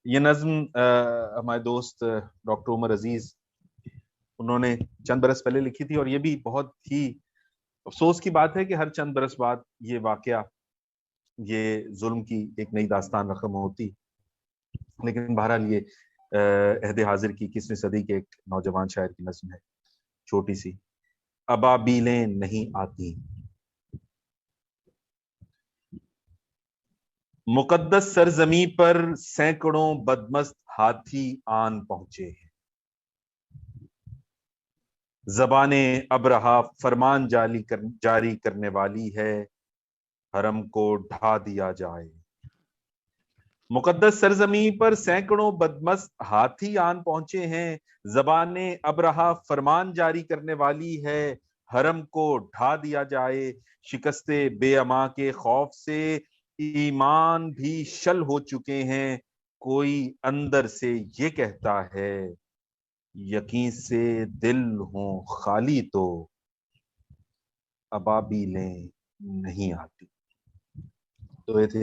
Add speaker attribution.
Speaker 1: یہ نظم ہمارے دوست ڈاکٹر عمر عزیز انہوں نے چند برس پہلے لکھی تھی، اور یہ بھی بہت ہی افسوس کی بات ہے کہ ہر چند برس بعد یہ واقعہ، یہ ظلم کی ایک نئی داستان رقم ہوتی. لیکن بہرحال یہ عہد حاضر کی 21ویں صدی کے ایک نوجوان شاعر کی نظم ہے، چھوٹی سی. ابابیلیں نہیں آتی، مقدس سرزمیں پر سینکڑوں بدمست ہاتھی آن پہنچے ہیں. زبان ابرہا فرمان جاری کرنے والی ہے، حرم کو ڈھا دیا جائے. مقدس سرزمین پر سینکڑوں بدمست ہاتھی آن پہنچے ہیں، زبان ابرہا فرمان جاری کرنے والی ہے، حرم کو ڈھا دیا جائے. شکست بے اما کے خوف سے ایمان بھی شل ہو چکے ہیں، کوئی اندر سے یہ کہتا ہے یقین سے دل ہوں خالی تو ابابیلیں نہیں آتی. تو یہ تھے